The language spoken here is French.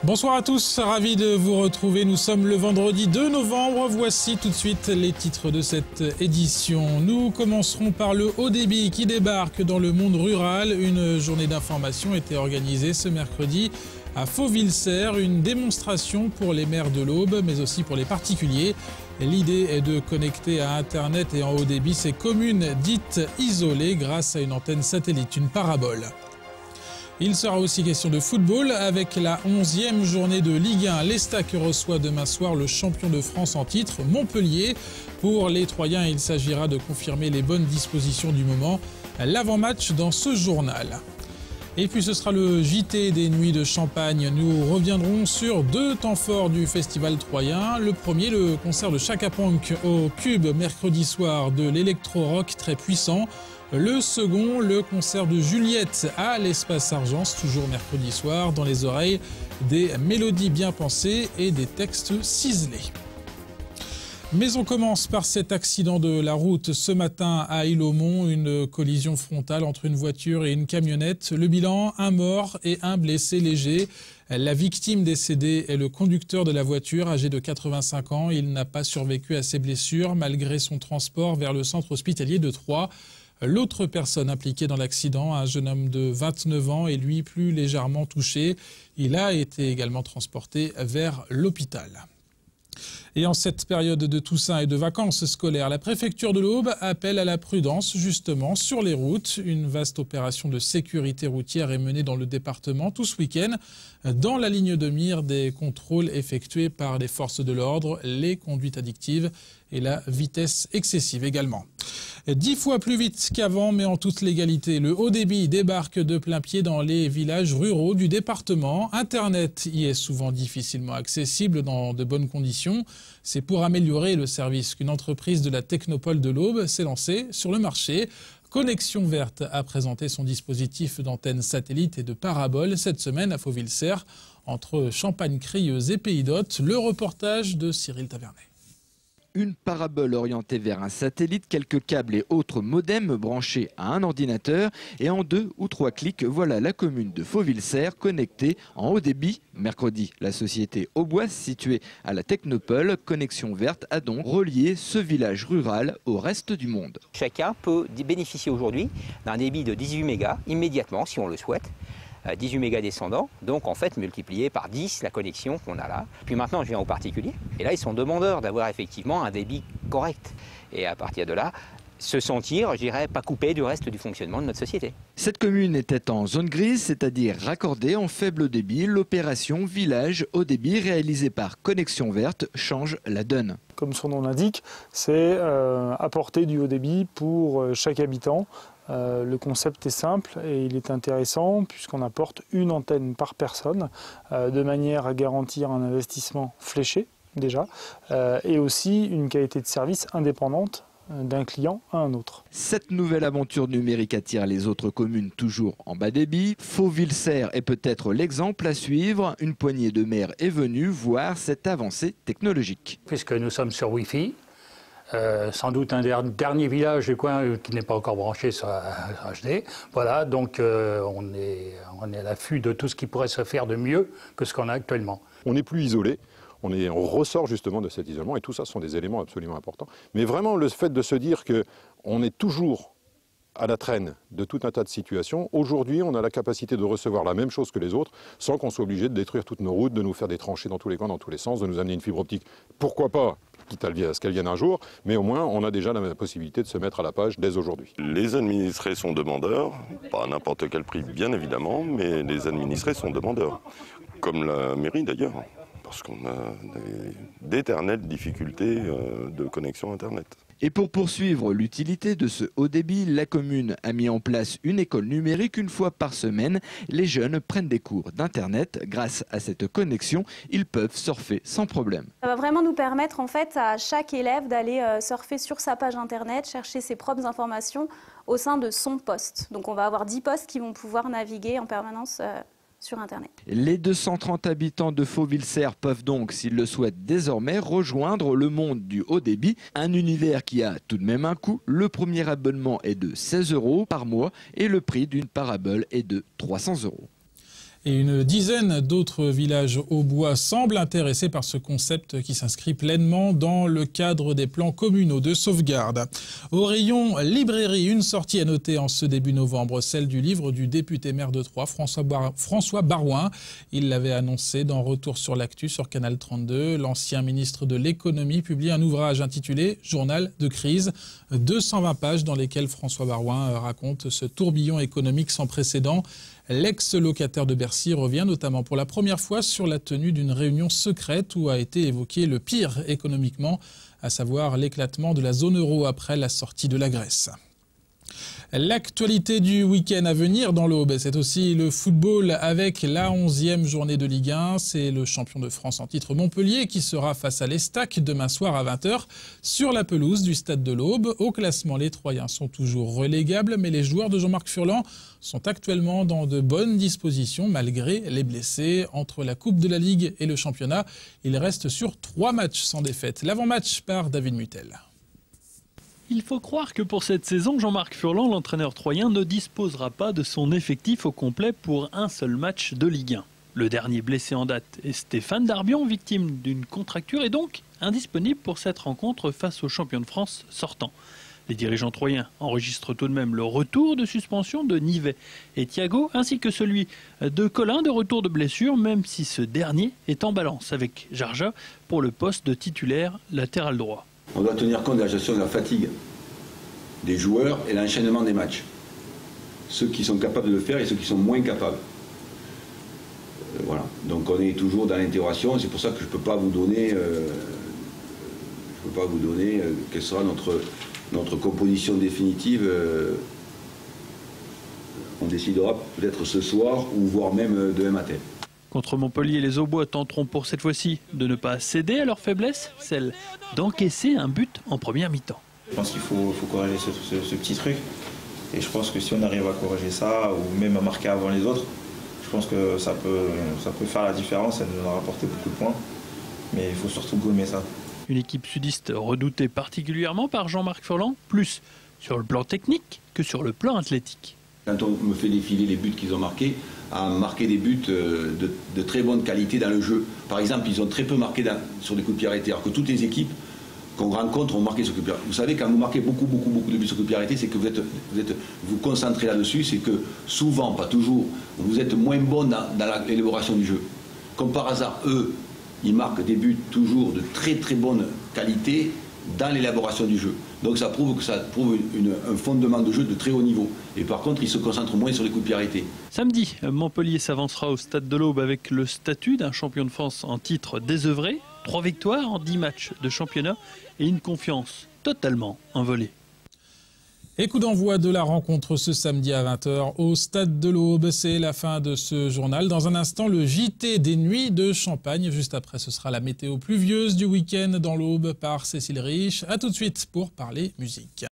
Bonsoir à tous, ravi de vous retrouver. Nous sommes le vendredi 2 novembre. Voici tout de suite les titres de cette édition. Nous commencerons par le haut débit qui débarque dans le monde rural. Une journée d'information était organisée ce mercredi à Fauville-Serre. Une démonstration pour les maires de l'Aube, mais aussi pour les particuliers. L'idée est de connecter à Internet et en haut débit ces communes dites isolées grâce à une antenne satellite, une parabole. Il sera aussi question de football avec la 11e journée de Ligue 1. L'Estac reçoit demain soir le champion de France en titre, Montpellier. Pour les Troyens, il s'agira de confirmer les bonnes dispositions du moment. L'avant-match dans ce journal. Et puis ce sera le JT des Nuits de Champagne. Nous reviendrons sur deux temps forts du festival troyen. Le premier, le concert de Chaka Ponk au Cube mercredi soir, de l'électro-rock très puissant. Le second, le concert de Juliette à l'Espace Argence, toujours mercredi soir, dans les oreilles des mélodies bien pensées et des textes ciselés. Mais on commence par cet accident de la route ce matin à Île-au-Mont, une collision frontale entre une voiture et une camionnette. Le bilan, un mort et un blessé léger. La victime décédée est le conducteur de la voiture, âgé de 85 ans. Il n'a pas survécu à ses blessures malgré son transport vers le centre hospitalier de Troyes. L'autre personne impliquée dans l'accident, un jeune homme de 29 ans, est lui plus légèrement touché. Il a été également transporté vers l'hôpital. Et en cette période de Toussaint et de vacances scolaires, la préfecture de l'Aube appelle à la prudence justement sur les routes. Une vaste opération de sécurité routière est menée dans le département tout ce week-end. Dans la ligne de mire des contrôles effectués par les forces de l'ordre, les conduites addictives et la vitesse excessive également. 10 fois plus vite qu'avant, mais en toute légalité. Le haut débit débarque de plein pied dans les villages ruraux du département. Internet y est souvent difficilement accessible dans de bonnes conditions. C'est pour améliorer le service qu'une entreprise de la Technopole de l'Aube s'est lancée sur le marché. Connexion Verte a présenté son dispositif d'antenne satellite et de parabole cette semaine à Fauville-Serre, entre Champagne-Crieuse et Pays d'Hôte. Le reportage de Cyril Tavernet. Une parabole orientée vers un satellite, quelques câbles et autres modems branchés à un ordinateur. Et en 2 ou 3 clics, voilà la commune de Fauville-Serre connectée en haut débit. Mercredi, la société Aubois, située à la Technopole, Connexion Verte, a donc relié ce village rural au reste du monde. Chacun peut bénéficier aujourd'hui d'un débit de 18 mégas immédiatement, si on le souhaite. 18 mégas descendants, donc en fait multiplié par 10 la connexion qu'on a là. Puis maintenant je viens aux particuliers, et là ils sont demandeurs d'avoir effectivement un débit correct. Et à partir de là, se sentir, je dirais, pas coupé du reste du fonctionnement de notre société. Cette commune était en zone grise, c'est-à-dire raccordée en faible débit. L'opération Village haut débit réalisée par Connexion Verte change la donne. Comme son nom l'indique, c'est apporter du haut débit pour chaque habitant. Le concept est simple et il est intéressant puisqu'on apporte une antenne par personne de manière à garantir un investissement fléché déjà et aussi une qualité de service indépendante d'un client à un autre. Cette nouvelle aventure numérique attire les autres communes toujours en bas débit. Fauville-Serre est peut-être l'exemple à suivre. Une poignée de maires est venue voir cette avancée technologique. Puisque nous sommes sur Wi-Fi, sans doute un dernier village du coin qui n'est pas encore branché sur HD. Voilà, donc on est à l'affût de tout ce qui pourrait se faire de mieux que ce qu'on a actuellement. On n'est plus isolé. On ressort justement de cet isolement et tout ça sont des éléments absolument importants. Mais vraiment le fait de se dire qu'on est toujours à la traîne de tout un tas de situations, aujourd'hui on a la capacité de recevoir la même chose que les autres sans qu'on soit obligé de détruire toutes nos routes, de nous faire des tranchées dans tous les coins, dans tous les sens, de nous amener une fibre optique. Pourquoi pas, quitte à ce qu'elle vienne un jour, mais au moins on a déjà la possibilité de se mettre à la page dès aujourd'hui. Les administrés sont demandeurs, pas à n'importe quel prix bien évidemment, mais les administrés sont demandeurs, comme la mairie d'ailleurs. Parce qu'on a d'éternelles difficultés de connexion Internet. Et pour poursuivre l'utilité de ce haut débit, la commune a mis en place une école numérique une fois par semaine. Les jeunes prennent des cours d'Internet. Grâce à cette connexion, ils peuvent surfer sans problème. Ça va vraiment nous permettre en fait à chaque élève d'aller surfer sur sa page Internet, chercher ses propres informations au sein de son poste. Donc on va avoir 10 postes qui vont pouvoir naviguer en permanence sur Internet. Les 230 habitants de Fauville-Serre peuvent donc, s'ils le souhaitent désormais, rejoindre le monde du haut débit. Un univers qui a tout de même un coût. Le premier abonnement est de 16 € par mois et le prix d'une parabole est de 300 €. Et une dizaine d'autres villages aubois semblent intéressés par ce concept qui s'inscrit pleinement dans le cadre des plans communaux de sauvegarde. Au rayon librairie, une sortie à noter en ce début novembre, celle du livre du député maire de Troyes, François Barouin. Il l'avait annoncé dans Retour sur l'actu sur Canal 32. L'ancien ministre de l'économie publie un ouvrage intitulé « Journal de crise ». 220 pages dans lesquelles François Barouin raconte ce tourbillon économique sans précédent. L'ex-locataire de Bercy revient notamment pour la première fois sur la tenue d'une réunion secrète où a été évoqué le pire économiquement, à savoir l'éclatement de la zone euro après la sortie de la Grèce. L'actualité du week-end à venir dans l'Aube, c'est aussi le football avec la 11e journée de Ligue 1. C'est le champion de France en titre Montpellier qui sera face à l'Estac demain soir à 20h sur la pelouse du stade de l'Aube. Au classement, les Troyens sont toujours relégables, mais les joueurs de Jean-Marc Furlan sont actuellement dans de bonnes dispositions malgré les blessés. Entre la Coupe de la Ligue et le championnat, il reste sur 3 matchs sans défaite. L'avant-match par David Mutel. Il faut croire que pour cette saison, Jean-Marc Furlan, l'entraîneur troyen, ne disposera pas de son effectif au complet pour un seul match de Ligue 1. Le dernier blessé en date est Stéphane Darbion, victime d'une contracture et donc indisponible pour cette rencontre face au champion de France sortant. Les dirigeants troyens enregistrent tout de même le retour de suspension de Nivet et Thiago, ainsi que celui de Colin de retour de blessure, même si ce dernier est en balance avec Jarja pour le poste de titulaire latéral droit. On doit tenir compte de la gestion de la fatigue des joueurs et l'enchaînement des matchs. Ceux qui sont capables de le faire et ceux qui sont moins capables. Voilà. Donc on est toujours dans l'interrogation. C'est pour ça que je ne peux pas vous donner, quelle sera notre composition définitive. On décidera peut-être ce soir ou voire même demain matin. Contre Montpellier, les Aubois tenteront pour cette fois-ci de ne pas céder à leur faiblesse, celle d'encaisser un but en première mi-temps. Je pense qu'il faut corriger ce petit truc. Et je pense que si on arrive à corriger ça, ou même à marquer avant les autres, je pense que ça peut faire la différence, ça nous a rapporté beaucoup de points. Mais il faut surtout gommer ça. Une équipe sudiste redoutée particulièrement par Jean-Marc Furlan, plus sur le plan technique que sur le plan athlétique. Quand on me fait défiler les buts qu'ils ont marqués, à marquer des buts de très bonne qualité dans le jeu. Par exemple, ils ont très peu marqué sur des coups de pied arrêtés, alors que toutes les équipes qu'on rencontre ont marqué sur coups de pied arrêtés. Vous savez, quand vous marquez beaucoup de buts sur coups de pied arrêtés, c'est que vous concentrez là-dessus, c'est que souvent, pas toujours, vous êtes moins bon dans l'élaboration du jeu. Comme par hasard, eux, ils marquent des buts toujours de très très bonne qualité dans l'élaboration du jeu. Donc ça prouve un fondement de jeu de très haut niveau. Et par contre, ils se concentrent moins sur les coups de pied arrêtés. Samedi, Montpellier s'avancera au stade de l'Aube avec le statut d'un champion de France en titre désœuvré, 3 victoires en 10 matchs de championnat et une confiance totalement envolée. Et coup d'envoi de la rencontre ce samedi à 20h au stade de l'Aube. C'est la fin de ce journal. Dans un instant, le JT des nuits de Champagne. Juste après, ce sera la météo pluvieuse du week-end dans l'Aube par Cécile Rich. A tout de suite pour parler musique.